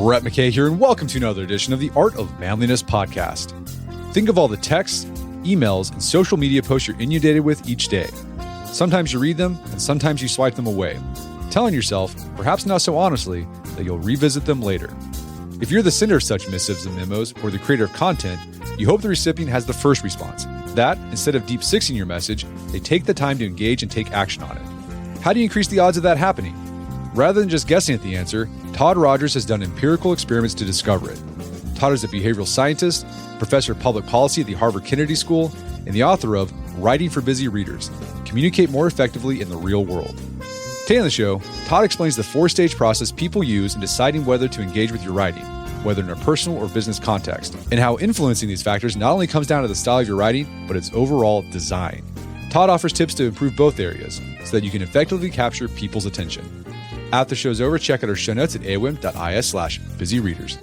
Brett McKay here, and welcome to another edition of the Art of Manliness podcast. Think of all the texts, emails, and social media posts you're inundated with each day. Sometimes you read them, and sometimes you swipe them away, telling yourself, perhaps not so honestly, that you'll revisit them later. If you're the sender of such missives and memos, or the creator of content, you hope the recipient has the first response. That, instead of deep sixing your message, they take the time to engage and take action on it. How do you increase the odds of that happening? Rather than just guessing at the answer, Todd Rogers has done empirical experiments to discover it. Todd is a behavioral scientist, professor of public policy at the Harvard Kennedy School, and the author of Writing for Busy Readers: Communicate More Effectively in the Real World. Today on the show, Todd explains the four-stage process people use in deciding whether to engage with your writing, whether in a personal or business context, and how influencing these factors not only comes down to the style of your writing, but its overall design. Todd offers tips to improve both areas so that you can effectively capture people's attention. After the show's over, check out our show notes at awim.is/busyreaders.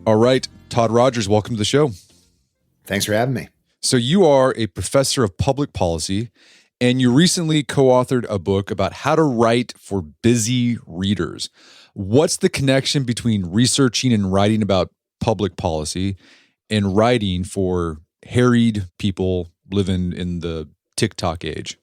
All right, Todd Rogers, welcome to the show. Thanks for having me. So you are a professor of public policy, and you recently co-authored a book about how to write for busy readers. What's the connection between researching and writing about public policy and writing for harried people living in the TikTok age?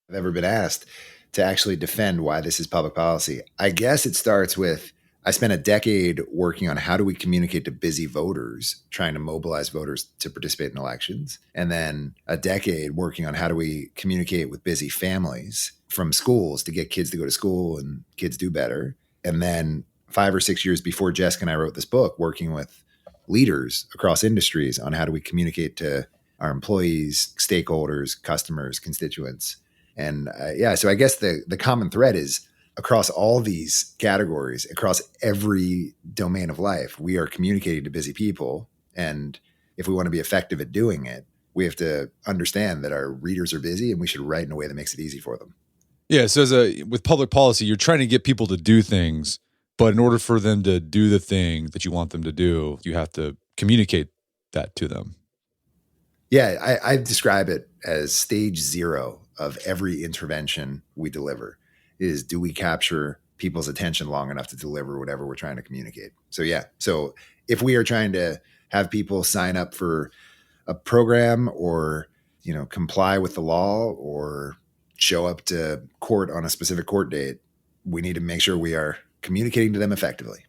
I've ever been asked to actually defend why this is public policy. I guess it starts with, I spent a decade working on how do we communicate to busy voters, trying to mobilize voters to participate in elections. And then a decade working on how do we communicate with busy families from schools to get kids to go to school and kids do better. And then 5 or 6 years before Jessica and I wrote this book, working with leaders across industries on how do we communicate to our employees, stakeholders, customers, constituents. And so I guess the common thread is across all these categories, across every domain of life, we are communicating to busy people. And if we want to be effective at doing it, we have to understand that our readers are busy and we should write in a way that makes it easy for them. Yeah, so with public policy, you're trying to get people to do things, but in order for them to do the thing that you want them to do, you have to communicate that to them. Yeah, I describe it as stage 0 of every intervention we deliver is, do we capture people's attention long enough to deliver whatever we're trying to communicate? So if we are trying to have people sign up for a program or, comply with the law or show up to court on a specific court date, we need to make sure we are communicating to them effectively.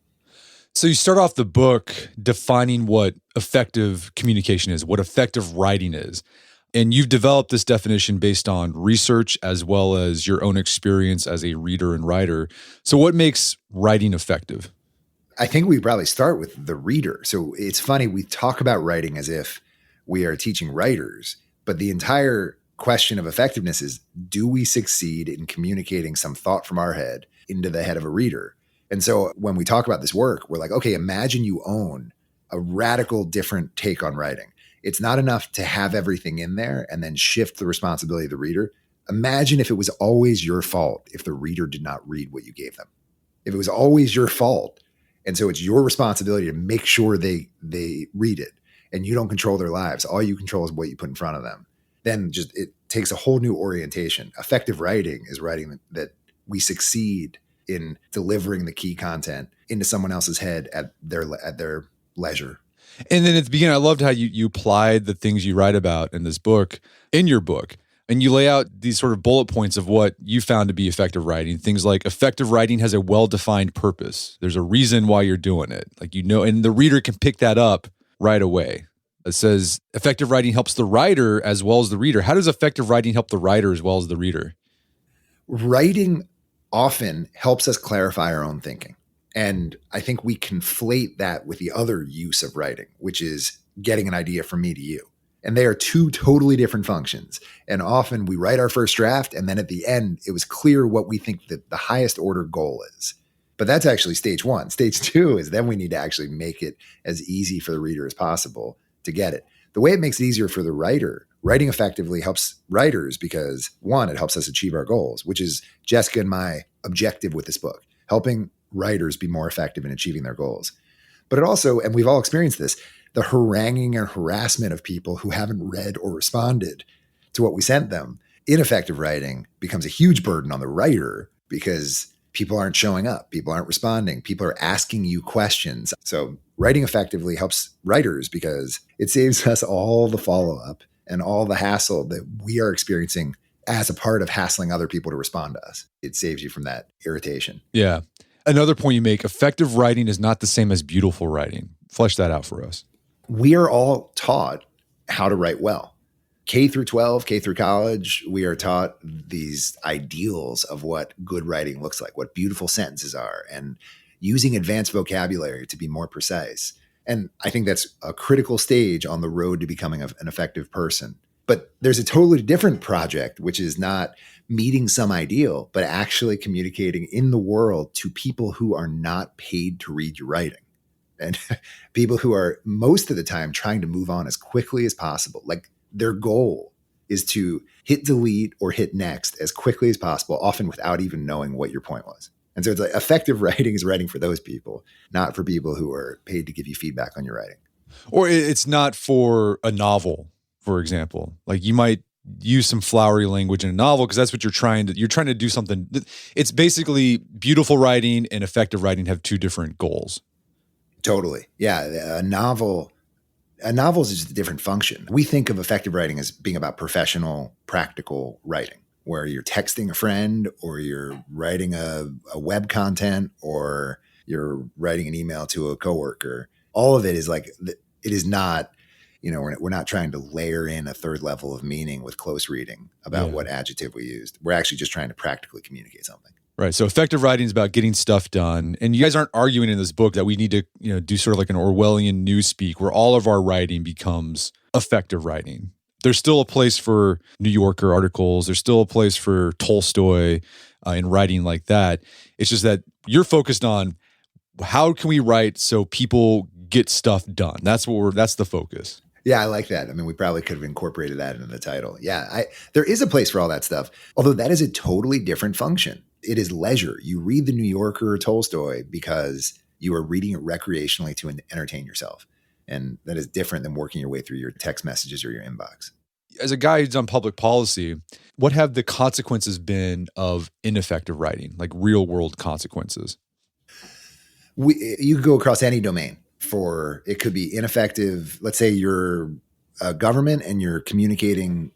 So you start off the book defining what effective communication is, what effective writing is. And you've developed this definition based on research as well as your own experience as a reader and writer. So what makes writing effective? I think we probably start with the reader. So it's funny, we talk about writing as if we are teaching writers, but the entire question of effectiveness is, do we succeed in communicating some thought from our head into the head of a reader? And so when we talk about this work, we're like, okay, imagine you own a radical different take on writing. It's not enough to have everything in there and then shift the responsibility to the reader. Imagine if it was always your fault if the reader did not read what you gave them. If it was always your fault, and so it's your responsibility to make sure they read it, and you don't control their lives. All you control is what you put in front of them. Then it takes a whole new orientation. Effective writing is writing that we succeed in delivering the key content into someone else's head at their leisure. And then at the beginning, I loved how you applied the things you write about in this book, in your book, and you lay out these sort of bullet points of what you found to be effective writing. Things like effective writing has a well-defined purpose. There's a reason why you're doing it. And the reader can pick that up right away. It says effective writing helps the writer as well as the reader. How does effective writing help the writer as well as the reader? Writing often helps us clarify our own thinking. And I think we conflate that with the other use of writing, which is getting an idea from me to you. And they are two totally different functions. And often we write our first draft, and then at the end, it was clear what we think that the highest order goal is. But that's actually stage 1. Stage 2 is then we need to actually make it as easy for the reader as possible to get it. The way it makes it easier for the writer, writing effectively helps writers because, one, it helps us achieve our goals, which is Jessica and my objective with this book, helping writers be more effective in achieving their goals. But it also, and we've all experienced this, the haranguing and harassment of people who haven't read or responded to what we sent them. Ineffective writing becomes a huge burden on the writer because people aren't showing up, people aren't responding, people are asking you questions. So writing effectively helps writers because it saves us all the follow-up and all the hassle that we are experiencing as a part of hassling other people to respond to us. It saves you from that irritation. Yeah. Another point you make, effective writing is not the same as beautiful writing. Flesh that out for us. We are all taught how to write well. K through 12, K through college, we are taught these ideals of what good writing looks like, what beautiful sentences are, and using advanced vocabulary to be more precise. And I think that's a critical stage on the road to becoming an effective person. But there's a totally different project, which is not meeting some ideal, but actually communicating in the world to people who are not paid to read your writing. And people who are most of the time trying to move on as quickly as possible. Like their goal is to hit delete or hit next as quickly as possible, often without even knowing what your point was. And so it's like effective writing is writing for those people, not for people who are paid to give you feedback on your writing. Or it's not for a novel, for example. Like you might use some flowery language in a novel because that's what you're trying to do something. It's basically beautiful writing and effective writing have two different goals. Totally. Yeah. A novel is just a different function. We think of effective writing as being about professional, practical writing, where you're texting a friend or you're writing a web content or you're writing an email to a coworker. All of it is like, it is not, we're not trying to layer in a third level of meaning with close reading about what adjective we used. We're actually just trying to practically communicate something. Right. So effective writing is about getting stuff done. And you guys aren't arguing in this book that we need to, do sort of like an Orwellian newspeak where all of our writing becomes effective writing. There's still a place for New Yorker articles. There's still a place for Tolstoy in writing like that. It's just that you're focused on how can we write so people get stuff done. That's the focus. Yeah, I like that. I mean, we probably could have incorporated that into the title. Yeah, there is a place for all that stuff, although that is a totally different function. It is leisure. You read the New Yorker or Tolstoy because you are reading it recreationally to entertain yourself. And that is different than working your way through your text messages or your inbox. As a guy who's done public policy, what have the consequences been of ineffective writing, like real world consequences? You could go across any domain. It could be ineffective. Let's say you're a government and you're communicating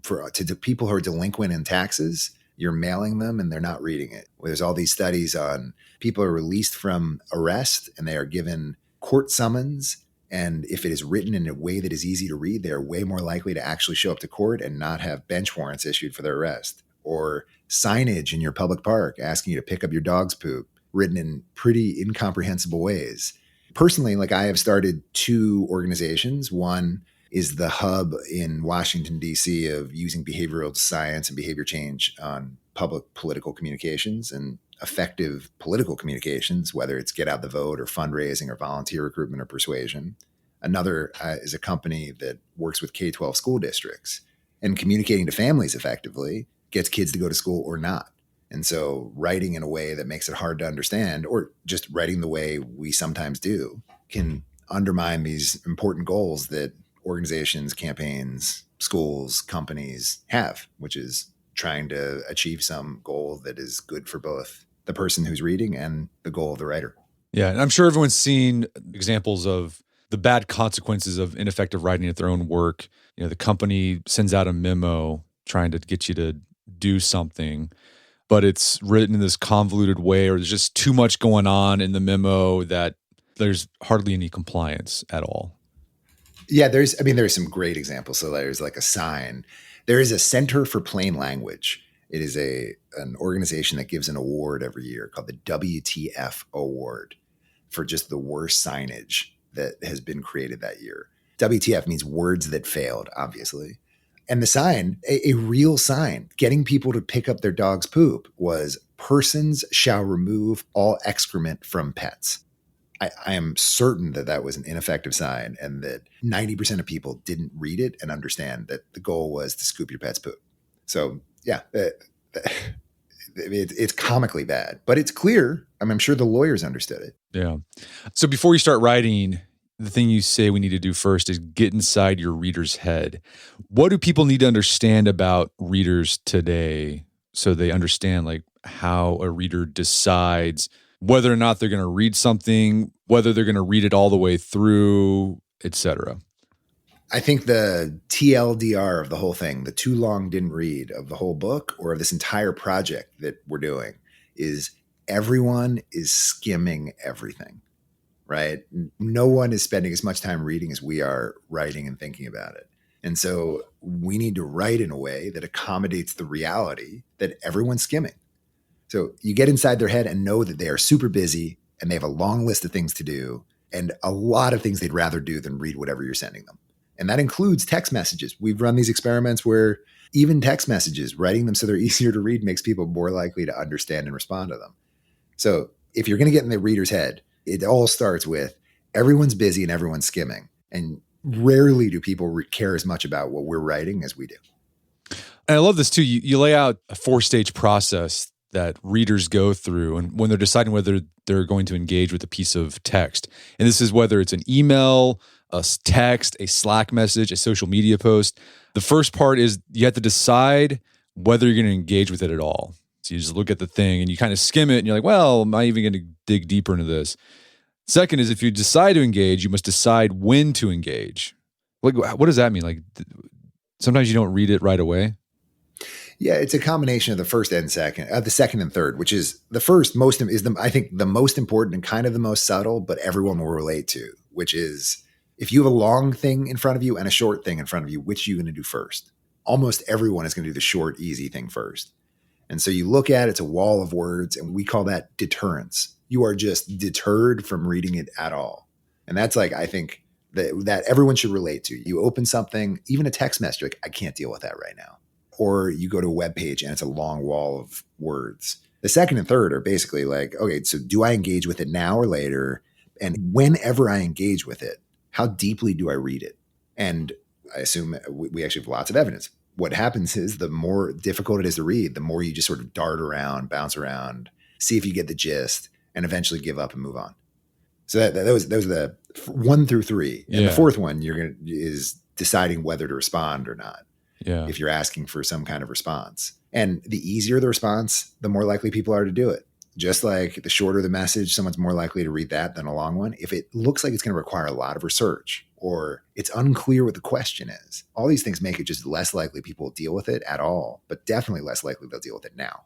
to people who are delinquent in taxes. You're mailing them and they're not reading it. There's all these studies on people are released from arrest and they are given court summons. And if it is written in a way that is easy to read, they're way more likely to actually show up to court and not have bench warrants issued for their arrest. Or signage in your public park asking you to pick up your dog's poop, written in pretty incomprehensible ways. Personally, like I have started 2 organizations. One is the hub in Washington, D.C. of using behavioral science and behavior change on public political communications and effective political communications, whether it's get out the vote or fundraising or volunteer recruitment or persuasion. Another is a company that works with K-12 school districts and communicating to families effectively gets kids to go to school or not. And so writing in a way that makes it hard to understand, or just writing the way we sometimes do, can undermine these important goals that organizations, campaigns, schools, companies have, which is trying to achieve some goal that is good for both the person who's reading and the goal of the writer. Yeah. And I'm sure everyone's seen examples of the bad consequences of ineffective writing at their own work. The company sends out a memo trying to get you to do something, but it's written in this convoluted way, or there's just too much going on in the memo that there's hardly any compliance at all. Yeah, there's some great examples. So there's like a sign. There is a Center for Plain Language. It is an organization that gives an award every year called the WTF Award for just the worst signage that has been created that year. WTF means words that failed, obviously. And the sign, a real sign, getting people to pick up their dog's poop was persons shall remove all excrement from pets. I am certain that was an ineffective sign and that 90% of people didn't read it and understand that the goal was to scoop your pet's poop. So yeah, It's comically bad, but it's clear. I'm sure the lawyers understood it. Yeah. So before you start writing, the thing you say we need to do first is get inside your reader's head. What do people need to understand about readers today so they understand like how a reader decides whether or not they're going to read something, whether they're going to read it all the way through, etc.? I think the TLDR of the whole thing, the too long didn't read of the whole book or of this entire project that we're doing, is everyone is skimming everything, right? No one is spending as much time reading as we are writing and thinking about it. And so we need to write in a way that accommodates the reality that everyone's skimming. So you get inside their head and know that they are super busy and they have a long list of things to do and a lot of things they'd rather do than read whatever you're sending them. And that includes text messages. We've run these experiments where even text messages, writing them so they're easier to read makes people more likely to understand and respond to them. So if you're going to get in the reader's head, it all starts with everyone's busy and everyone's skimming. And rarely do people care as much about what we're writing as we do. And I love this too. You lay out a 4-stage process that readers go through and when they're deciding whether they're going to engage with a piece of text. And this is whether it's an email, a text, a Slack message, a social media post. The first part is you have to decide whether you're going to engage with it at all. So you just look at the thing and you kind of skim it and you're like, well, am I even going to dig deeper into this? Second is if you decide to engage, you must decide when to engage. Like, what does that mean? Like sometimes you don't read it right away. Yeah, it's a combination of the first and second, the second and third, which is the first I think the most important and kind of the most subtle, but everyone will relate to, which is if you have a long thing in front of you and a short thing in front of you, which are you going to do first? Almost everyone is going to do the short, easy thing first. And so you look at it's a wall of words, and we call that deterrence. You are just deterred from reading it at all. And that's like, I think that everyone should relate to. You open something, even a text message, like, I can't deal with that right now. Or you go to a web page and it's a long wall of words. The second and third are basically like, okay, so do I engage with it now or later? And whenever I engage with it, how deeply do I read it? And I assume we actually have lots of evidence. What happens is the more difficult it is to read, the more you just sort of dart around, bounce around, see if you get the gist, and eventually give up and move on. So those are the 1 through 3. And the fourth one is deciding whether to respond or not. Yeah. If you're asking for some kind of response. And the easier the response, the more likely people are to do it. Just like the shorter the message, someone's more likely to read that than a long one. If it looks like it's going to require a lot of research or it's unclear what the question is, all these things make it just less likely people will deal with it at all, but definitely less likely they'll deal with it now.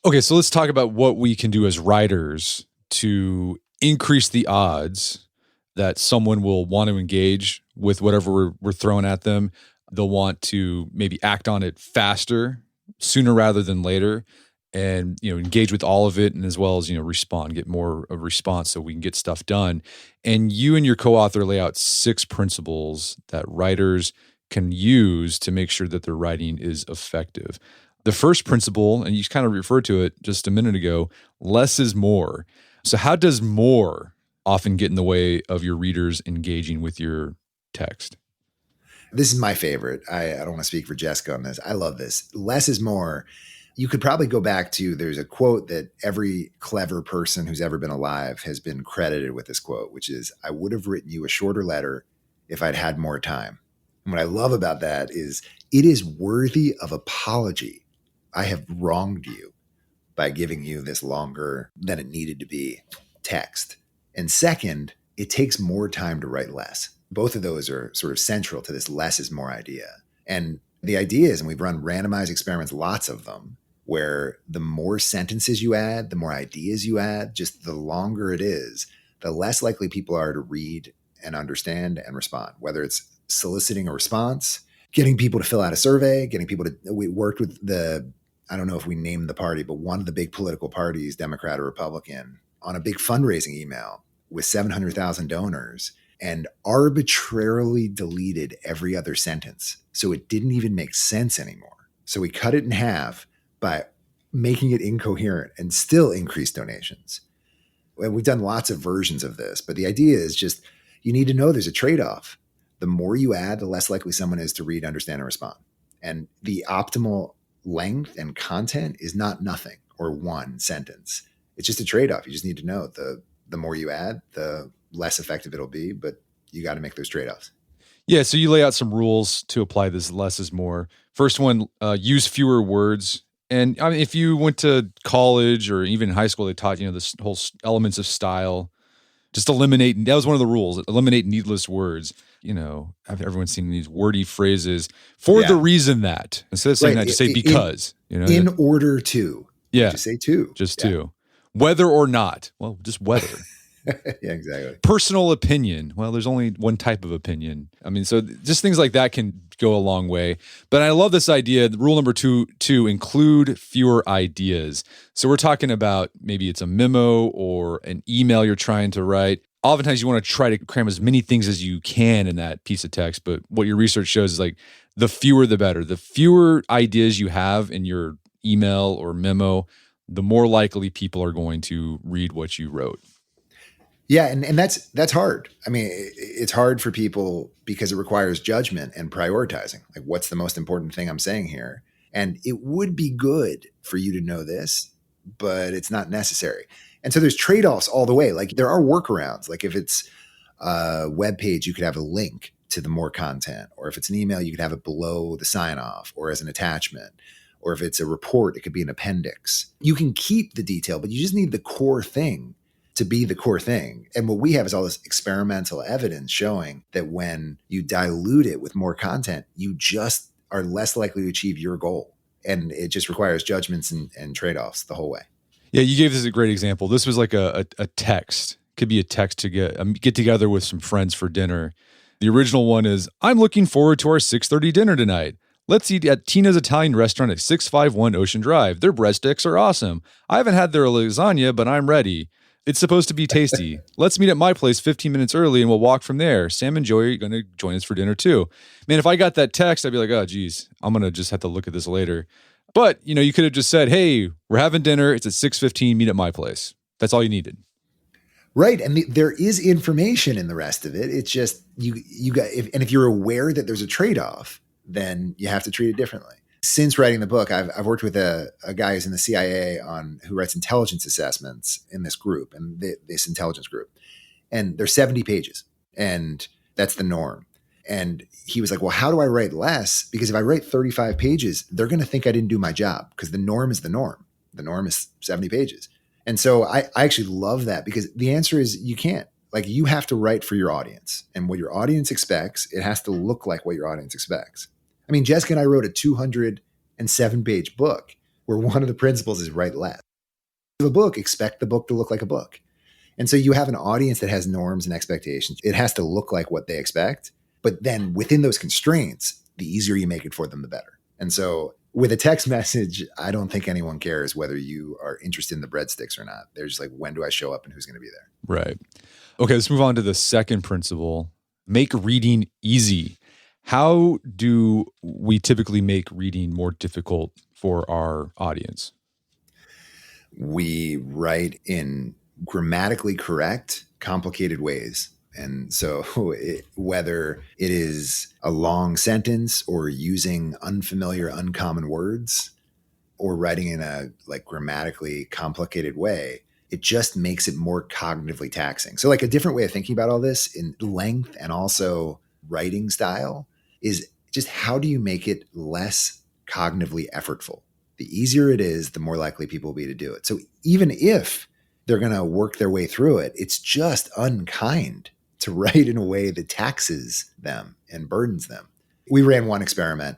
Okay, so let's talk about what we can do as writers to increase the odds that someone will want to engage with whatever we're throwing at them. They'll want to maybe act on it faster, sooner rather than later, and engage with all of it, and as well as respond, get more of a response so we can get stuff done. And you and your co-author lay out 6 principles that writers can use to make sure that their writing is effective. The first principle, and you kind of referred to it just a minute ago, less is more. So how does more often get in the way of your readers engaging with your text? This is my favorite. I don't want to speak for Jessica on this. I love this. Less is more. You could probably go back to, there's a quote that every clever person who's ever been alive has been credited with this quote, which is, I would have written you a shorter letter if I'd had more time. And what I love about that is it is worthy of apology. I have wronged you by giving you this longer than it needed to be text. And second, it takes more time to write less. Both of those are sort of central to this less is more idea. And the idea is, and we've run randomized experiments, lots of them, where the more sentences you add, the more ideas you add, just the longer it is, the less likely people are to read and understand and respond, whether it's soliciting a response, getting people to fill out a survey, we worked with I don't know if we named the party, but one of the big political parties, Democrat or Republican, on a big fundraising email with 700,000 donors, and arbitrarily deleted every other sentence. So it didn't even make sense anymore. So we cut it in half by making it incoherent and still increase donations. And we've done lots of versions of this, but the idea is just, you need to know there's a trade-off. The more you add, the less likely someone is to read, understand, and respond. And the optimal length and content is not nothing or one sentence. It's just a trade-off. You just need to know the more you add, the less effective it'll be, but you got to make those trade-offs. Yeah, so you lay out some rules to apply this less is more. First one, use fewer words. And I mean, if you went to college or even in high school, they taught, this whole elements of style. Just eliminate, that was one of the rules, eliminate needless words. Everyone's seen these wordy phrases for the reason that. Instead of saying that, just say because. In order to. Yeah. Just say to. Just to. Whether or not. Well, just whether. Yeah, exactly. Personal opinion. Well, there's only one type of opinion. I mean, so just things like that can go a long way. But I love this idea, rule number 2, to include fewer ideas. So we're talking about maybe it's a memo or an email you're trying to write. Oftentimes you want to try to cram as many things as you can in that piece of text. But what your research shows is like the fewer the better. The fewer ideas you have in your email or memo, the more likely people are going to read what you wrote. Yeah, and that's hard. I mean, it's hard for people because it requires judgment and prioritizing. Like, what's the most important thing I'm saying here? And it would be good for you to know this, but it's not necessary. And so there's trade-offs all the way. Like, there are workarounds. Like, if it's a web page, you could have a link to the more content. Or if it's an email, you could have it below the sign-off or as an attachment. Or if it's a report, it could be an appendix. You can keep the detail, but you just need the core thing to be the core thing. And what we have is all this experimental evidence showing that when you dilute it with more content, you just are less likely to achieve your goal. And it just requires judgments and trade-offs the whole way. Yeah, you gave this a great example. This was like a text. Could be a text to get together with some friends for dinner. The original one is, I'm looking forward to our 6:30 dinner tonight. Let's eat at Tina's Italian restaurant at 651 Ocean Drive. Their breadsticks are awesome. I haven't had their lasagna, but I'm ready. It's supposed to be tasty. Let's meet at my place 15 minutes early and we'll walk from there. Sam and Joy are going to join us for dinner too. Man, if I got that text, I'd be like, oh, geez, I'm going to just have to look at this later. But, you could have just said, hey, we're having dinner. It's at 6:15. Meet at my place. That's all you needed. Right. And there is information in the rest of it. It's just if you're aware that there's a trade-off, then you have to treat it differently. Since writing the book, I've worked with a guy who's in the CIA who writes intelligence assessments in this group and this intelligence group. And they're 70 pages and that's the norm. And he was like, well, how do I write less? Because if I write 35 pages, they're going to think I didn't do my job because the norm is the norm. The norm is 70 pages. And so I actually love that because the answer is you can't. Like, you have to write for your audience, and what your audience expects, it has to look like what your audience expects. I mean, Jessica and I wrote a 207-page book where one of the principles is write less. The book, expect the book to look like a book. And so you have an audience that has norms and expectations. It has to look like what they expect. But then within those constraints, the easier you make it for them, the better. And so with a text message, I don't think anyone cares whether you are interested in the breadsticks or not. They're just like, when do I show up and who's going to be there? Right. Okay, let's move on to the second principle. Make reading easy. How do we typically make reading more difficult for our audience? We write in grammatically correct, complicated ways. And so whether it is a long sentence or using unfamiliar, uncommon words or writing in a grammatically complicated way, it just makes it more cognitively taxing. So a different way of thinking about all this in length and also writing style is just how do you make it less cognitively effortful? The easier it is, the more likely people will be to do it. So even if they're going to work their way through it, it's just unkind to write in a way that taxes them and burdens them. We ran one experiment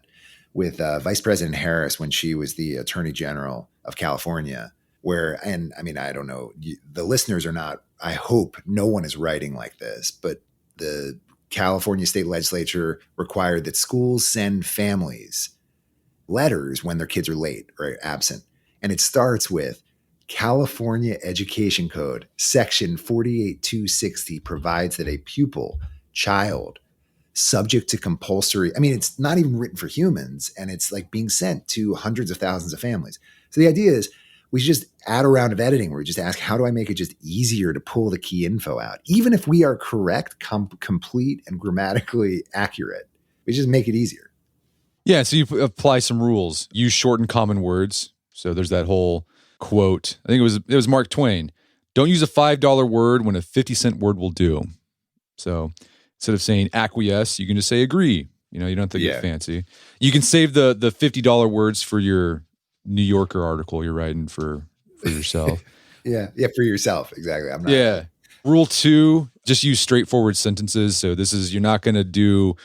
with Vice President Harris when she was the Attorney General of California, and I mean, I don't know, the listeners are not, I hope no one is writing like this, but the California state legislature required that schools send families letters when their kids are late or absent. And it starts with California Education Code, Section 48260 provides that a pupil, child, subject to compulsory, I mean, it's not even written for humans, and it's being sent to hundreds of thousands of families. So the idea is we should just add a round of editing where we just ask, how do I make it just easier to pull the key info out? Even if we are correct, complete, and grammatically accurate, we just make it easier. Yeah, so you apply some rules. Use short and common words. So there's that whole quote. I think it was Mark Twain. Don't use a $5 word when a 50-cent word will do. So instead of saying acquiesce, you can just say agree. You don't have to get fancy. You can save the $50 words for your New Yorker article you're writing for yourself. Yeah, for yourself. Exactly. I'm not. Yeah. Rule 2, just use straightforward sentences. So you're not going to do,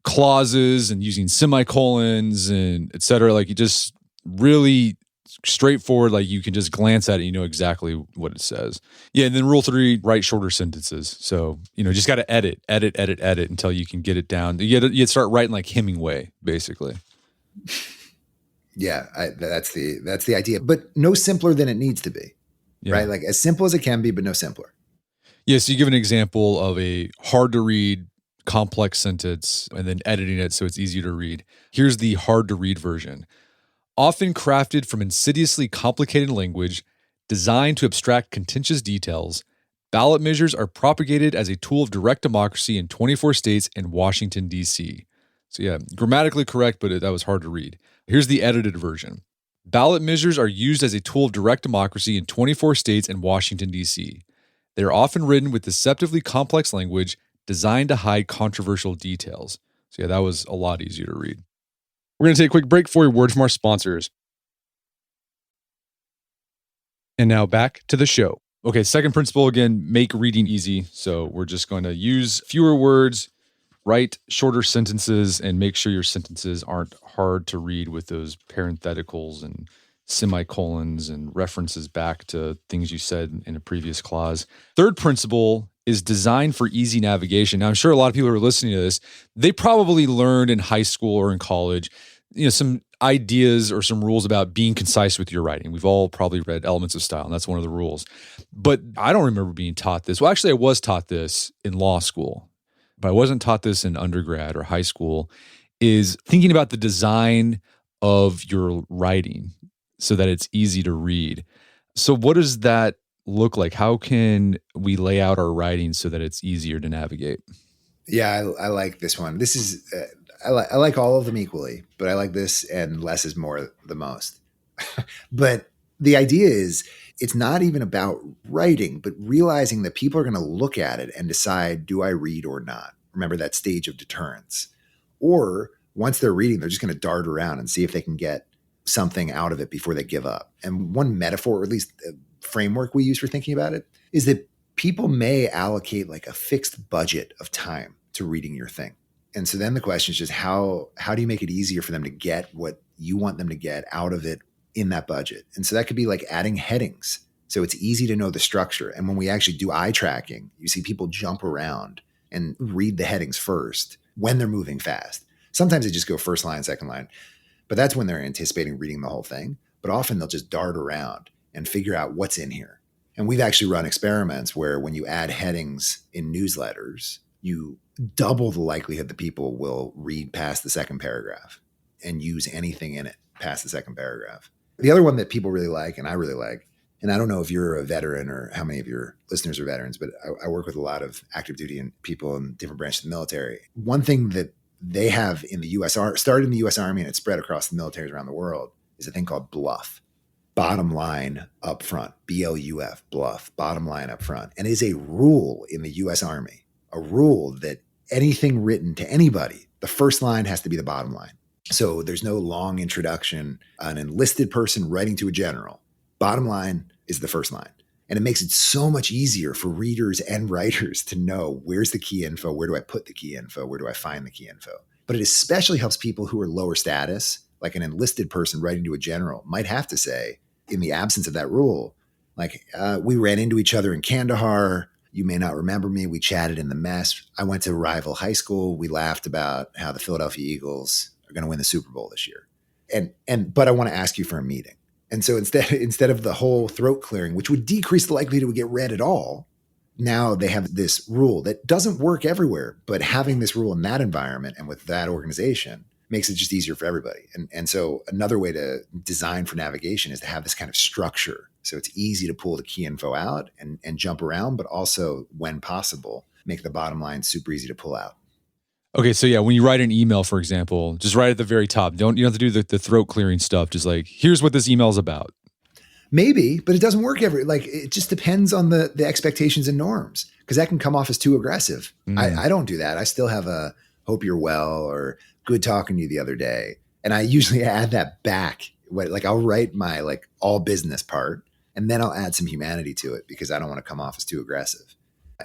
clauses and using semicolons and et cetera. Like, you just really straightforward, like you can just glance at it, you know exactly what it says. Yeah, and then rule 3, write shorter sentences. So, just got to edit until you can get it down. You start writing like Hemingway, basically. Yeah, that's the idea, but no simpler than it needs to be, right? Like as simple as it can be, but no simpler. Yeah, so you give an example of a hard to read complex sentence and then editing it so it's easier to read. Here's the hard to read version. Often crafted from insidiously complicated language, designed to abstract contentious details, ballot measures are propagated as a tool of direct democracy in 24 states and Washington, D.C. So yeah, grammatically correct, but that was hard to read. Here's the edited version. Ballot measures are used as a tool of direct democracy in 24 states and Washington, D.C. They are often written with deceptively complex language designed to hide controversial details. So yeah, that was a lot easier to read. We're going to take a quick break for a word from our sponsors. And now back to the show. Okay, second principle again, make reading easy. So we're just going to use fewer words, write shorter sentences, and make sure your sentences aren't hard to read with those parentheticals and semicolons and references back to things you said in a previous clause. Third principle is designed for easy navigation. Now, I'm sure a lot of people who are listening to this, they probably learned in high school or in college, some ideas or some rules about being concise with your writing. We've all probably read Elements of Style, and that's one of the rules. But I don't remember being taught this. Well, actually, I was taught this in law school, but I wasn't taught this in undergrad or high school, is thinking about the design of your writing so that it's easy to read. So what does that look like? How can we lay out our writing so that it's easier to navigate? Yeah, I like this one. This is, I like all of them equally, but I like this, and less is more the most. But the idea is, it's not even about writing, but realizing that people are going to look at it and decide, do I read or not? Remember that stage of deterrence. Or once they're reading, they're just going to dart around and see if they can get something out of it before they give up. And one metaphor, or at least a framework we use for thinking about it, is that people may allocate like a fixed budget of time to reading your thing. And so then the question is just how do you make it easier for them to get what you want them to get out of it in that budget? And so that could be like adding headings. So it's easy to know the structure. And when we actually do eye tracking, you see people jump around and read the headings first when they're moving fast. Sometimes they just go first line, second line, but that's when they're anticipating reading the whole thing. But often they'll just dart around and figure out what's in here. And we've actually run experiments where when you add headings in newsletters, you double the likelihood that people will read past the second paragraph and use anything in it past the second paragraph. The other one that people really like, and I really like, and I don't know if you're a veteran or how many of your listeners are veterans, but I work with a lot of active duty and people in different branches of the military. One thing that they have in the U.S. started in the U.S. Army and it spread across the militaries around the world is a thing called BLUF. Bottom line up front, BLUF, BLUF, bottom line up front. And it is a rule in the U.S. Army, a rule that anything written to anybody, the first line has to be the bottom line. So there's no long introduction, an enlisted person writing to a general. Bottom line is the first line. And it makes it so much easier for readers and writers to know where's the key info, where do I put the key info, where do I find the key info. But it especially helps people who are lower status, like an enlisted person writing to a general might have to say, in the absence of that rule, like, we ran into each other in Kandahar. You may not remember me. We chatted in the mess. I went to rival high school. We laughed about how the Philadelphia Eagles are going to win the Super Bowl this year. But I want to ask you for a meeting. And so instead of the whole throat clearing, which would decrease the likelihood it would get read at all, now they have this rule that doesn't work everywhere. But having this rule in that environment and with that organization makes it just easier for everybody. And so another way to design for navigation is to have this kind of structure. So it's easy to pull the key info out and jump around, but also when possible, make the bottom line super easy to pull out. Okay, so yeah, when you write an email, for example, just write at the very top. You don't have to do the throat clearing stuff. Just like, here's what this email is about. Maybe, but it doesn't work it just depends on the expectations and norms, because that can come off as too aggressive. I don't do that. I still have a hope you're well or good talking to you the other day. And I usually add that back. Like I'll write my like all business part and then I'll add some humanity to it because I don't want to come off as too aggressive.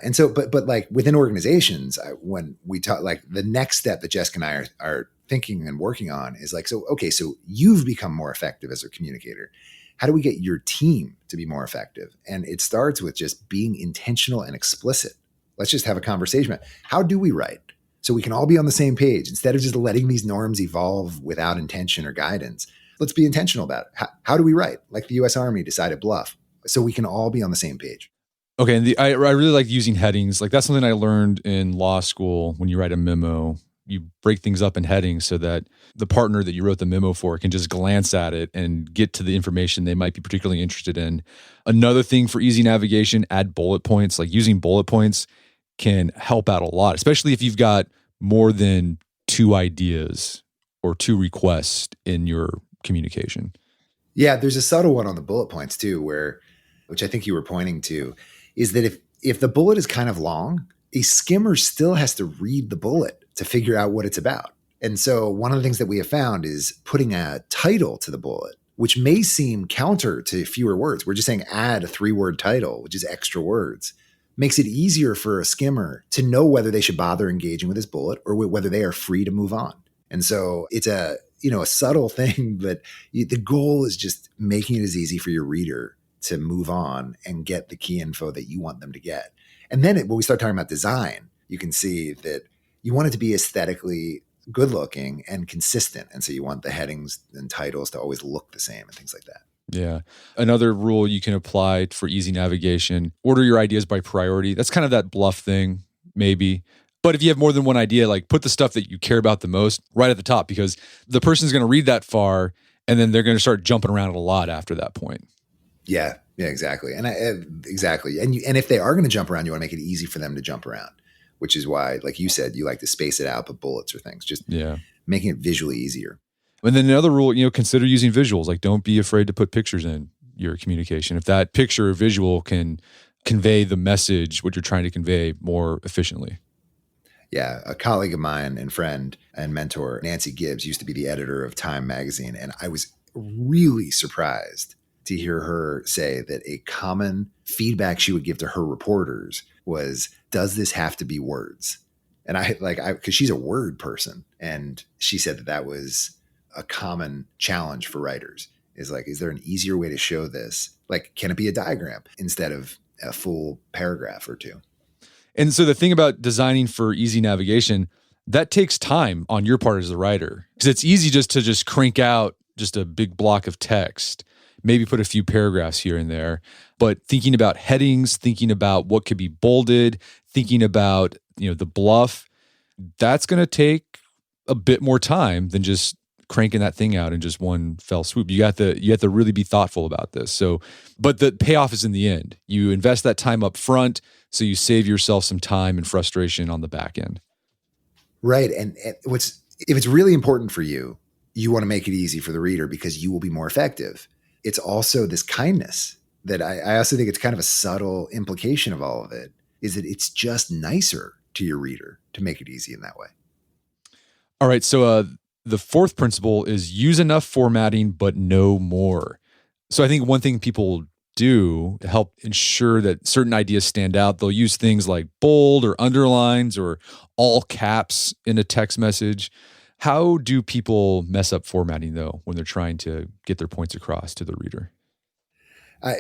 And so, but like within organizations, when we talk, like the next step that Jessica and I are thinking and working on is like, okay, so you've become more effective as a communicator. How do we get your team to be more effective? And it starts with just being intentional and explicit. Let's just have a conversation about how do we write so we can all be on the same page instead of just letting these norms evolve without intention or guidance. Let's be intentional about it. How do we write? Like the U.S. Army decided bluff, so we can all be on the same page. Okay, and I really like using headings. Like that's something I learned in law school. When you write a memo, you break things up in headings so that the partner that you wrote the memo for can just glance at it and get to the information they might be particularly interested in. Another thing for easy navigation, add bullet points. Like using bullet points can help out a lot, especially if you've got more than 2 ideas or 2 requests in your communication. Yeah, there's a subtle one on the bullet points too, which I think you were pointing to, is that if the bullet is kind of long, a skimmer still has to read the bullet to figure out what it's about. And so one of the things that we have found is putting a title to the bullet, which may seem counter to fewer words. We're just saying add a 3-word title, which is extra words, makes it easier for a skimmer to know whether they should bother engaging with this bullet or whether they are free to move on. And so it's a subtle thing, but the goal is just making it as easy for your reader to move on and get the key info that you want them to get. And then when we start talking about design, you can see that you want it to be aesthetically good looking and consistent. And so you want the headings and titles to always look the same and things like that. Yeah. Another rule you can apply for easy navigation, order your ideas by priority. That's kind of that bluff thing, maybe. But if you have more than one idea, like put the stuff that you care about the most right at the top, because the person's going to read that far and then they're going to start jumping around a lot after that point. Yeah, exactly. And exactly. And if they are going to jump around, you want to make it easy for them to jump around, which is why, like you said, you like to space it out, put bullets or things, just making it visually easier. And then another rule, consider using visuals. Like don't be afraid to put pictures in your communication. If that picture or visual can convey the message, what you're trying to convey more efficiently. Yeah, a colleague of mine and friend and mentor, Nancy Gibbs, used to be the editor of Time magazine. And I was really surprised to hear her say that a common feedback she would give to her reporters was, does this have to be words? And because she's a word person. And she said that was a common challenge for writers is like, is there an easier way to show this? Like, can it be a diagram instead of a full paragraph or 2? And so the thing about designing for easy navigation, that takes time on your part as a writer, because it's easy to crank out just a big block of text, maybe put a few paragraphs here and there. But thinking about headings, thinking about what could be bolded, thinking about, the bluff, that's going to take a bit more time than just cranking that thing out in just one fell swoop. You have to really be thoughtful about this. So, but the payoff is in the end. You invest that time up front, so you save yourself some time and frustration on the back end. Right. And if it's really important for you, you want to make it easy for the reader because you will be more effective. It's also this kindness that I also think it's kind of a subtle implication of all of it, is that it's just nicer to your reader to make it easy in that way. All right. So the 4th principle is use enough formatting, but no more. So I think one thing people do to help ensure that certain ideas stand out, they'll use things like bold or underlines or all caps in a text message. How do people mess up formatting, though, when they're trying to get their points across to the reader?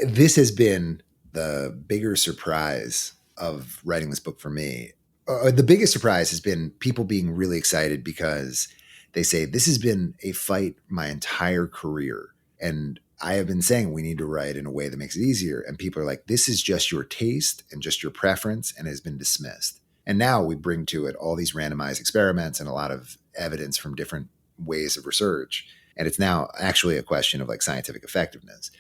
This has been the bigger surprise of writing this book for me. The biggest surprise has been people being really excited because they say, this has been a fight my entire career. And I have been saying we need to write in a way that makes it easier. And people are like, this is just your taste and just your preference, and has been dismissed. And now we bring to it all these randomized experiments and a lot of evidence from different ways of research. And it's now actually a question of like scientific effectiveness.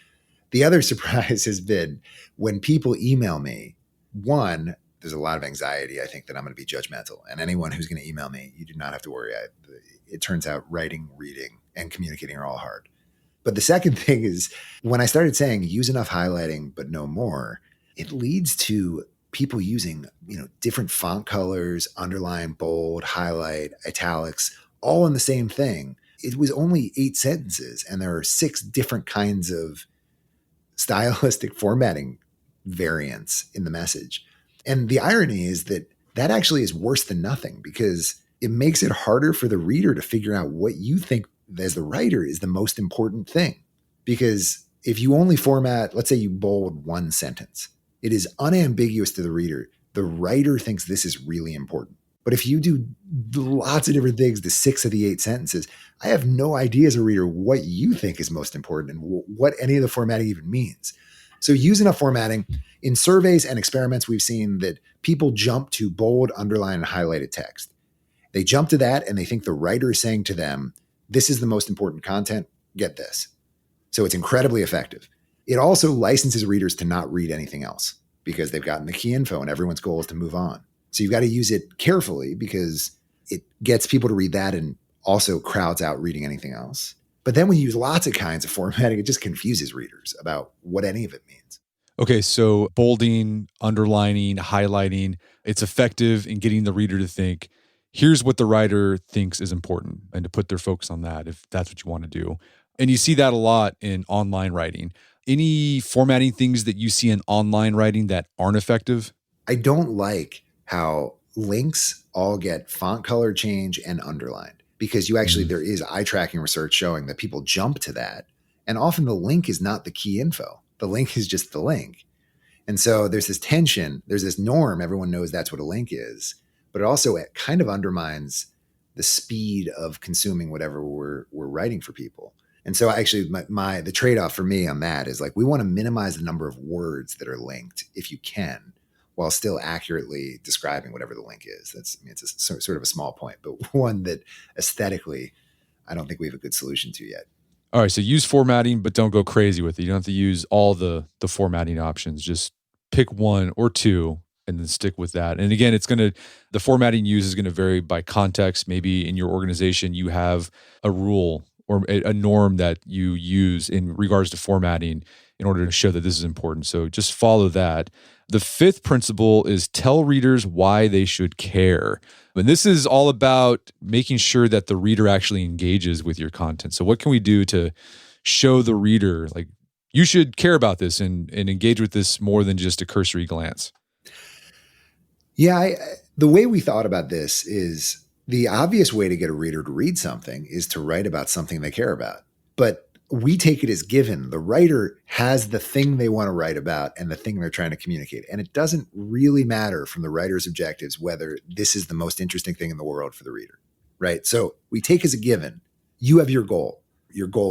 The other surprise has been when people email me, one, there's a lot of anxiety, I think, that I'm going to be judgmental. And anyone who's going to email me, you do not have to worry. It turns out writing, reading, and communicating are all hard. But the second thing is when I started saying use enough highlighting, but no more, it leads to people using, different font colors, underline, bold, highlight, italics, all in the same thing. It was only 8 sentences, and there are 6 different kinds of stylistic formatting variants in the message. And the irony is that actually is worse than nothing, because it makes it harder for the reader to figure out what you think as the writer is the most important thing. Because if you only format, let's say you bold one sentence, it is unambiguous to the reader. The writer thinks this is really important. But if you do lots of different things to 6 of the 8 sentences, I have no idea as a reader what you think is most important and what any of the formatting even means. So use enough formatting. In surveys and experiments, we've seen that people jump to bold, underline, and highlighted text. They jump to that and they think the writer is saying to them, this is the most important content, get this. So it's incredibly effective. It also licenses readers to not read anything else because they've gotten the key info and everyone's goal is to move on. So you've got to use it carefully because it gets people to read that and also crowds out reading anything else. But then when you use lots of kinds of formatting, it just confuses readers about what any of it means. Okay, so bolding, underlining, highlighting, it's effective in getting the reader to think, here's what the writer thinks is important, and to put their focus on that if that's what you want to do. And you see that a lot in online writing. Any formatting things that you see in online writing that aren't effective? I don't like how links all get font color change and underlined, because you actually, there is eye tracking research showing that people jump to that. And often the link is not the key info. The link is just the link. And so there's this tension, there's this norm. Everyone knows that's what a link is, but it kind of undermines the speed of consuming whatever we're writing for people. And so actually the trade-off for me on that is we want to minimize the number of words that are linked if you can, while still accurately describing whatever the link is. It's a sort of a small point, but one that aesthetically, I don't think we have a good solution to yet. All right, so use formatting, but don't go crazy with it. You don't have to use all the formatting options. Just pick 1 or 2 and then stick with that. And again, the formatting used is going to vary by context. Maybe in your organization, you have a rule or a norm that you use in regards to formatting in order to show that this is important. So just follow that. The 5th principle is tell readers why they should care. And this is all about making sure that the reader actually engages with your content. So what can we do to show the reader, you should care about this and engage with this more than just a cursory glance? Yeah, the way we thought about this is the obvious way to get a reader to read something is to write about something they care about. But we take it as given. The writer has the thing they want to write about and the thing they're trying to communicate. And it doesn't really matter from the writer's objectives whether this is the most interesting thing in the world for the reader, right? So we take as a given, you have your goal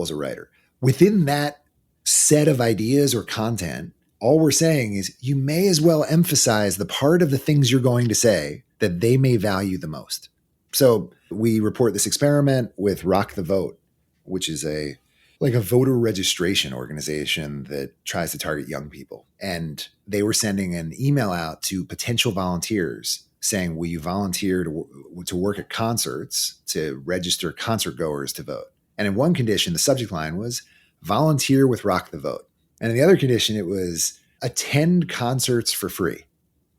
as a writer. Within that set of ideas or content, all we're saying is you may as well emphasize the part of the things you're going to say that they may value the most. So we report this experiment with Rock the Vote, which is a voter registration organization that tries to target young people. And they were sending an email out to potential volunteers saying, will you volunteer to work at concerts to register concert goers to vote? And in one condition, the subject line was volunteer with Rock the Vote. And in the other condition, it was attend concerts for free.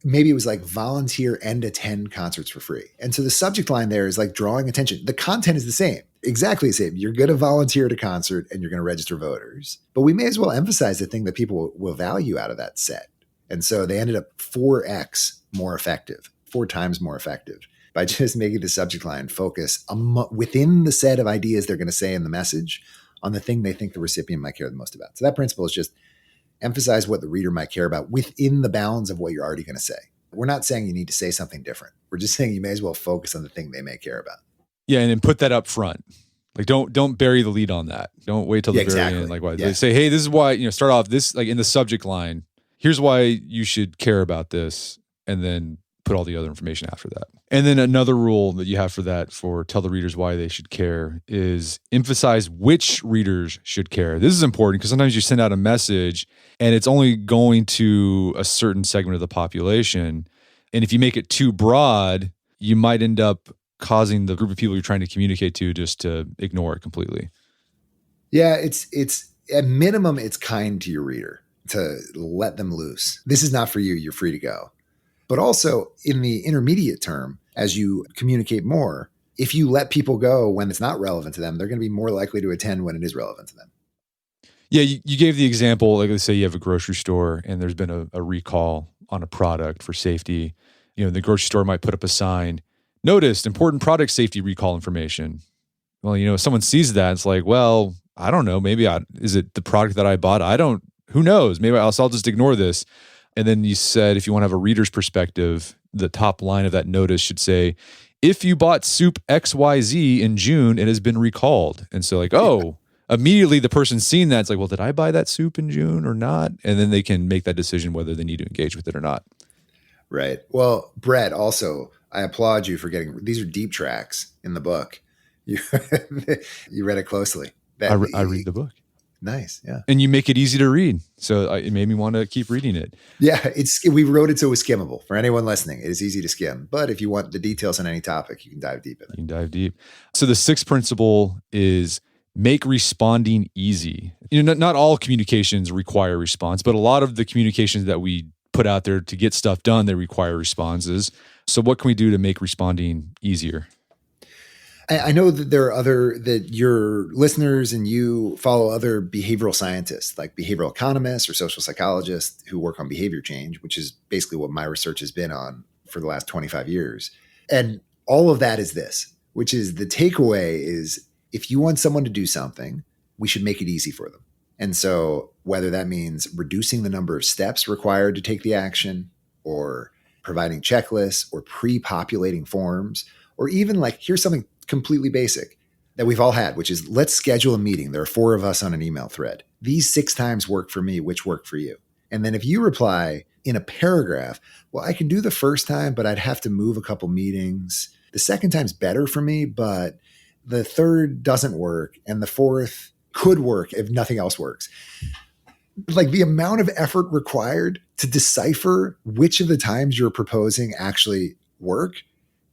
Maybe it was volunteer and attend concerts for free. And so the subject line there is drawing attention. The content is the same, exactly the same. You're going to volunteer at a concert and you're going to register voters, but we may as well emphasize the thing that people will value out of that set. And so they ended up 4x more effective, 4 times more effective by just making the subject line focus within the set of ideas they're going to say in the message on the thing they think the recipient might care the most about. So that principle is just emphasize what the reader might care about within the bounds of what you're already going to say. We're not saying you need to say something different. We're just saying you may as well focus on the thing they may care about. Yeah, and then put that up front. Don't bury the lead on that. Don't wait till the very end. They say, hey, this is why, start off this, in the subject line, here's why you should care about this, and then put all the other information after that. And then another rule that you have for that, for tell the readers why they should care, is emphasize which readers should care. This is important because sometimes you send out a message and it's only going to a certain segment of the population. And if you make it too broad, you might end up causing the group of people you're trying to communicate to just to ignore it completely. Yeah, it's at minimum, it's kind to your reader to let them loose. This is not for you. You're free to go. But also in the intermediate term, as you communicate more, if you let people go when it's not relevant to them, they're going to be more likely to attend when it is relevant to them. Yeah, you gave the example, like let's say you have a grocery store and there's been a recall on a product for safety. The grocery store might put up a sign, noticed important product safety recall information. Well, if someone sees that, it's like, well, I don't know, maybe is it the product that I bought? Who knows? Maybe I'll just ignore this. And then you said, if you want to have a reader's perspective, the top line of that notice should say, if you bought soup XYZ in June, it has been recalled. And so immediately the person seeing that, it's like, well, did I buy that soup in June or not? And then they can make that decision whether they need to engage with it or not. Right. Well, Brett, also, I applaud you for these are deep tracks in the book. You read it closely. I read the book. Nice. Yeah. And you make it easy to read. So it made me want to keep reading it. Yeah. We wrote it so it was skimmable for anyone listening. It is easy to skim, but if you want the details on any topic, you can dive deep in it. You can dive deep. So the sixth principle is make responding easy. Not all communications require response, but a lot of the communications that we put out there to get stuff done, they require responses. So what can we do to make responding easier? I know that that your listeners and you follow other behavioral scientists, like behavioral economists or social psychologists who work on behavior change, which is basically what my research has been on for the last 25 years. And all of that is this, which is the takeaway is if you want someone to do something, we should make it easy for them. And so whether that means reducing the number of steps required to take the action, or providing checklists, or pre-populating forms, or even here's something completely basic that we've all had, which is let's schedule a meeting. There are 4 of us on an email thread. These 6 times work for me, which work for you. And then if you reply in a paragraph, well, I can do the first time, but I'd have to move a couple meetings. The second time's better for me, but the third doesn't work. And the fourth could work if nothing else works. The amount of effort required to decipher which of the times you're proposing actually work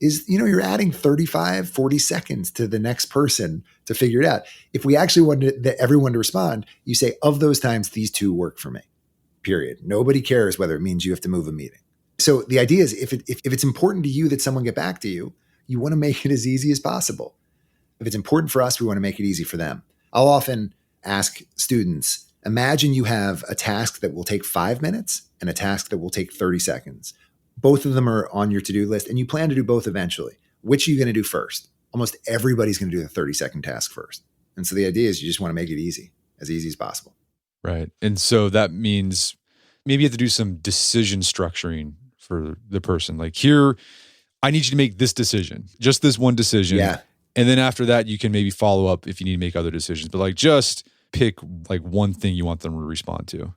is, you're adding 35, 40 seconds to the next person to figure it out. If we actually wanted everyone to respond, you say, of those times, these 2 work for me, period. Nobody cares whether it means you have to move a meeting. So the idea is if it's important to you that someone get back to you, you want to make it as easy as possible. If it's important for us, we want to make it easy for them. I'll often ask students, imagine you have a task that will take 5 minutes and a task that will take 30 seconds. Both of them are on your to-do list and you plan to do both eventually. Which are you going to do first? Almost everybody's going to do the 30-second task first. And so the idea is you just want to make it easy as possible. Right. And so that means maybe you have to do some decision structuring for the person. Here, I need you to make this decision, just this one decision. Yeah. And then after that, you can maybe follow up if you need to make other decisions. But just pick one thing you want them to respond to.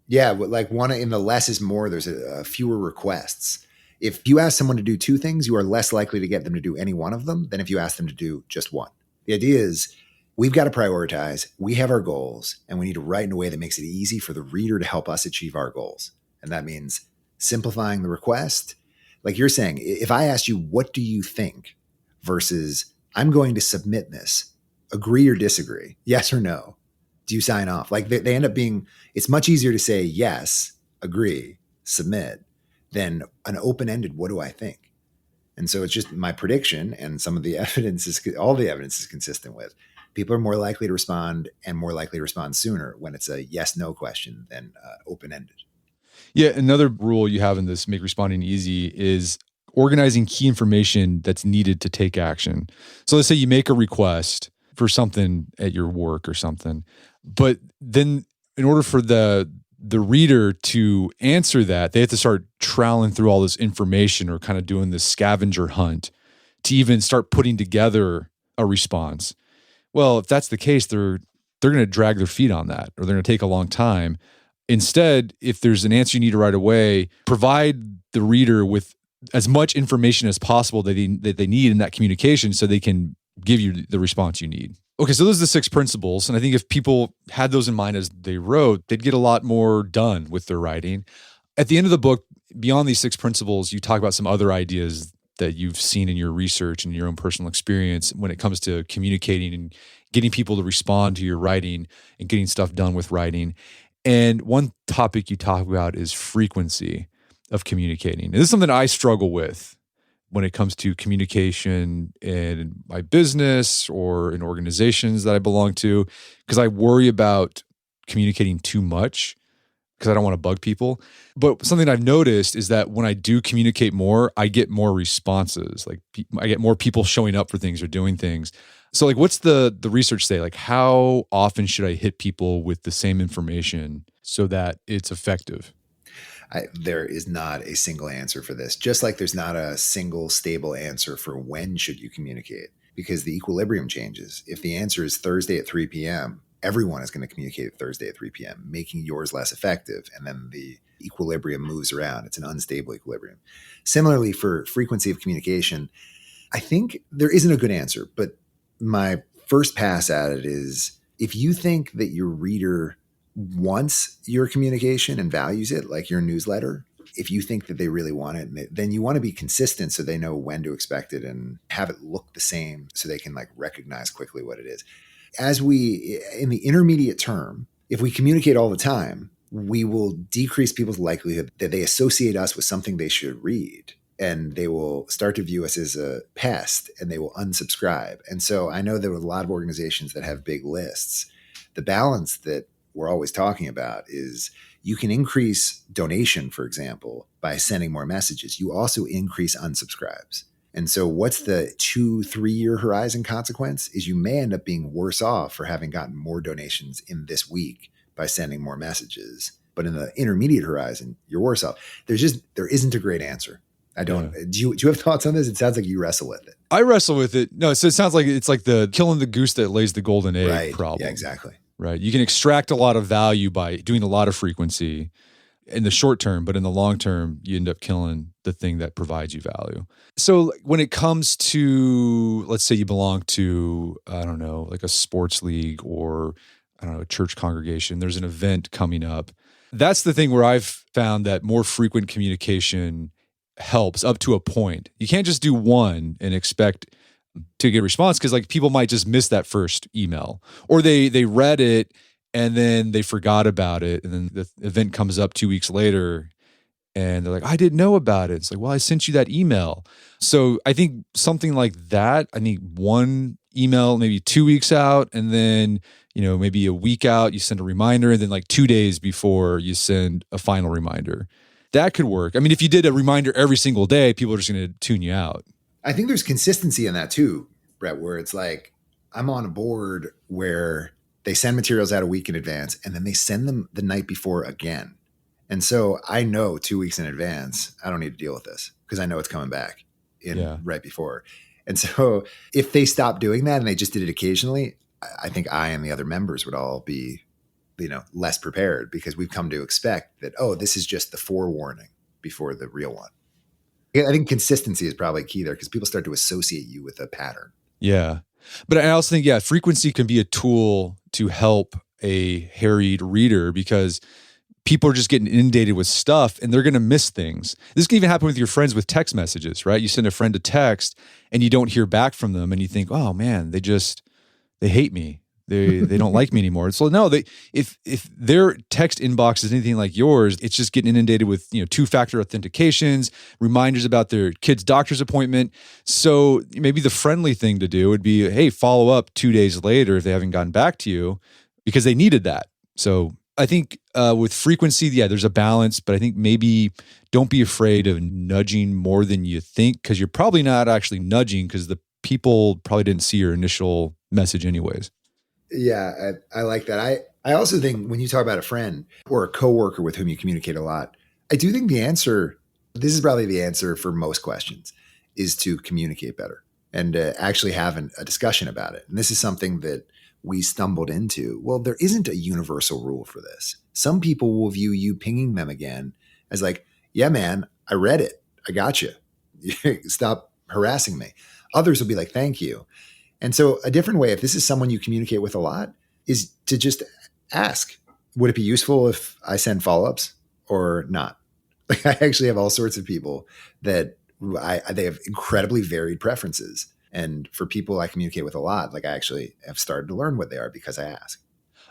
Yeah, one in the less is more, there's fewer requests. If you ask someone to do 2 things, you are less likely to get them to do any one of them than if you ask them to do just one. The idea is we've got to prioritize, we have our goals, and we need to write in a way that makes it easy for the reader to help us achieve our goals. And that means simplifying the request. Like you're saying, if I asked you, what do you think? Versus, I'm going to submit this, agree or disagree, yes or no? Do you sign off? They end up being, it's much easier to say yes, agree, submit, than an open-ended, what do I think? And so it's just my prediction, and some of the evidence all the evidence is consistent with. People are more likely to respond and more likely to respond sooner when it's a yes-no question than open-ended. Yeah, another rule you have in this Make Responding Easy is organizing key information that's needed to take action. So let's say you make a request for something at your work or something, but then in order for the reader to answer that, they have to start troweling through all this information or kind of doing this scavenger hunt to even start putting together a response. Well, if that's the case, they're going to drag their feet on that, or they're going to take a long time. Instead, if there's an answer you need right away, provide the reader with as much information as possible that they need in that communication so they can give you the response you need. Okay, so those are the 6 principles. And I think if people had those in mind as they wrote, they'd get a lot more done with their writing. At the end of the book, beyond these 6 principles, you talk about some other ideas that you've seen in your research and your own personal experience when it comes to communicating and getting people to respond to your writing and getting stuff done with writing. And one topic you talk about is frequency of communicating. And this is something I struggle with when it comes to communication in my business or in organizations that I belong to, because I worry about communicating too much because I don't want to bug people. But something I've noticed is that when I do communicate more, I get more responses. Like I get more people showing up for things or doing things. So like, what's the research say? Like, how often should I hit people with the same information so that it's effective? There is not a single answer for this, just like there's not a single stable answer for when should you communicate, because the equilibrium changes. If the answer is Thursday at 3 p.m., everyone is going to communicate Thursday at 3 p.m., making yours less effective. And then the equilibrium moves around. It's an unstable equilibrium. Similarly, for frequency of communication, I think there isn't a good answer, but my first pass at it is if you think that your reader wants your communication and values it, like your newsletter, if you think that they really want it, then you want to be consistent so they know when to expect it and have it look the same so they can like recognize quickly what it is. As we, in the intermediate term, if we communicate all the time, we will decrease people's likelihood that they associate us with something they should read. And they will start to view us as a pest and they will unsubscribe. And so I know there are a lot of organizations that have big lists. The balance that we're always talking about is you can increase donation, for example, by sending more messages. You also increase unsubscribes. And so what's the 2-3 year horizon consequence is you may end up being worse off for having gotten more donations in this week by sending more messages. But in the intermediate horizon, you're worse off. There isn't a great answer. I don't. Yeah. Do you have thoughts on this? It sounds like you wrestle with it. I wrestle with it. No, so it sounds like it's like the killing the goose that lays the golden egg problem. Yeah, exactly. Right. You can extract a lot of value by doing a lot of frequency in the short term, but in the long term, you end up killing the thing that provides you value. So when it comes to, let's say you belong to, I don't know, like a sports league or, I don't know, a church congregation, there's an event coming up. That's the thing where I've found that more frequent communication helps up to a point. You can't just do one and expect to get a response because like people might just miss that first email or they read it and then they forgot about it. And then the event comes up 2 weeks later and they're like, I didn't know about it. It's like, well, I sent you that email. So I think something like that, I think one email, maybe 2 weeks out, and then, maybe a week out, you send a reminder, and then like 2 days before you send a final reminder. That could work. I mean, if you did a reminder every single day, people are just going to tune you out. I think there's consistency in that too, Brett, where it's like, I'm on a board where they send materials out a week in advance and then they send them the night before again. And so I know 2 weeks in advance, I don't need to deal with this because I know it's coming back right before. And so if they stop doing that and they just did it occasionally, I think I and the other members would all be, less prepared because we've come to expect that, this is just the forewarning before the real one. I think consistency is probably key there because people start to associate you with a pattern. Yeah. But I also think, frequency can be a tool to help a harried reader because people are just getting inundated with stuff and they're going to miss things. This can even happen with your friends with text messages, right? You send a friend a text and you don't hear back from them and you think, oh man, they hate me. They don't like me anymore. So no, if their text inbox is anything like yours, it's just getting inundated with 2-factor authentications, reminders about their kid's doctor's appointment. So maybe the friendly thing to do would be, hey, follow up 2 days later if they haven't gotten back to you because they needed that. So I think with frequency, there's a balance, but I think maybe don't be afraid of nudging more than you think because you're probably not actually nudging because the people probably didn't see your initial message anyways. Yeah, I like that. I also think when you talk about a friend or a coworker with whom you communicate a lot, I do think this is probably the answer for most questions, is to communicate better and actually have a discussion about it. And this is something that we stumbled into. Well, there isn't a universal rule for this. Some people will view you pinging them again as like, yeah, man, I read it. I got you. Stop harassing me. Others will be like, thank you. And so a different way, if this is someone you communicate with a lot, is to just ask, would it be useful if I send follow-ups or not? Like I actually have all sorts of people that they have incredibly varied preferences. And for people I communicate with a lot, like I actually have started to learn what they are because I ask.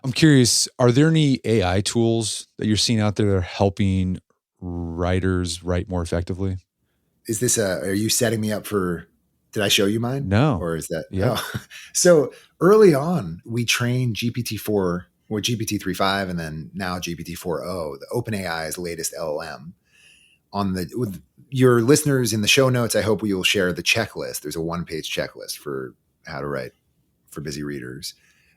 I'm curious, are there any AI tools that you're seeing out there that are helping writers write more effectively? Is this are you setting me up for, did I show you mine? No. Or is that, Yeah. oh. So early on, we trained GPT-4 or GPT-3.5 and then now GPT-4o, the OpenAI's latest LLM. With your listeners in the show notes, I hope we will share the checklist. There's a one-page checklist for how to write for busy readers.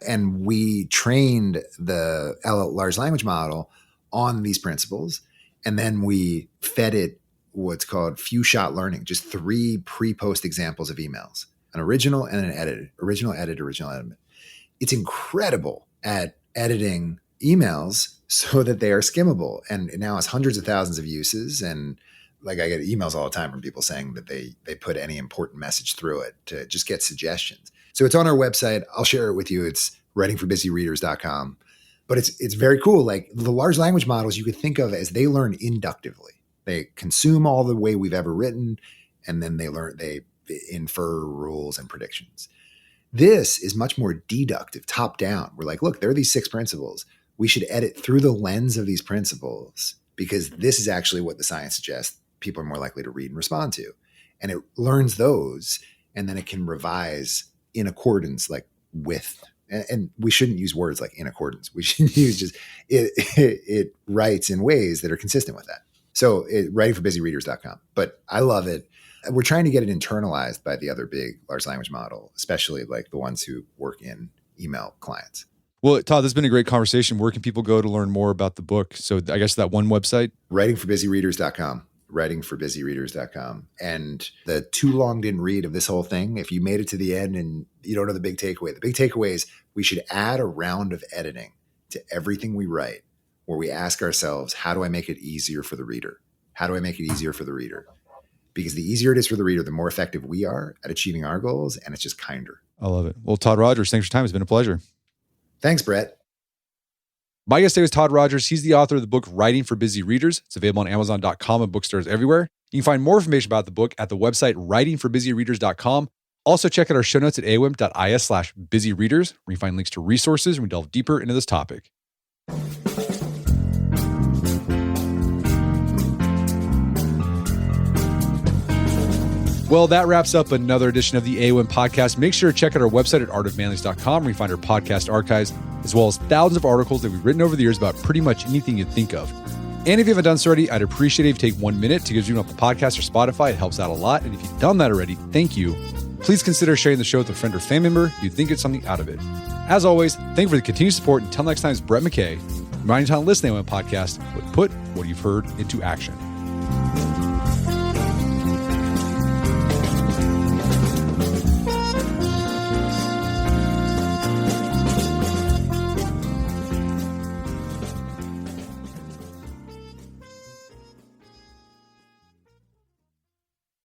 And we trained the large language model on these principles. And then we fed it what's called few-shot learning, just 3 pre-post examples of emails, an original and an edited, original edit. It's incredible at editing emails so that they are skimmable. And it now has hundreds of thousands of uses. And like I get emails all the time from people saying that they put any important message through it to just get suggestions. So it's on our website. I'll share it with you. It's writingforbusyreaders.com. But it's very cool. Like the large language models you could think of as they learn inductively. They consume all the way we've ever written, and then they infer rules and predictions. This is much more deductive, top down. We're like, look, there are these 6 principles. We should edit through the lens of these principles because this is actually what the science suggests people are more likely to read and respond to. And it learns those, and then it can revise in accordance, like with, and we shouldn't use words like in accordance. We should use just, it writes in ways that are consistent with that. So writingforbusyreaders.com. But I love it. We're trying to get it internalized by the other big large language model, especially like the ones who work in email clients. Well, Todd, this has been a great conversation. Where can people go to learn more about the book? So I guess that one website? Writingforbusyreaders.com. Writingforbusyreaders.com. And the too long didn't read of this whole thing, if you made it to the end and you don't know the big takeaway is we should add a round of editing to everything we write where we ask ourselves, how do I make it easier for the reader? How do I make it easier for the reader? Because the easier it is for the reader, the more effective we are at achieving our goals, and it's just kinder. I love it. Well, Todd Rogers, thanks for your time. It's been a pleasure. Thanks, Brett. My guest today was Todd Rogers. He's the author of the book, Writing for Busy Readers. It's available on Amazon.com and bookstores everywhere. You can find more information about the book at the website, writingforbusyreaders.com. Also, check out our show notes at aom.is/busyreaders, where you find links to resources and we delve deeper into this topic. Well, that wraps up another edition of the AOM podcast. Make sure to check out our website at artofmanliness.com, where you find our podcast archives, as well as thousands of articles that we've written over the years about pretty much anything you'd think of. And if you haven't done so already, I'd appreciate it if you take 1 minute to give you up the podcast or Spotify. It helps out a lot. And if you've done that already, thank you. Please consider sharing the show with a friend or family member you'd think it's something out of it. As always, thank you for the continued support. Until next time, it's Brett McKay, reminding you to listen to the AOM podcast, but put what you've heard into action.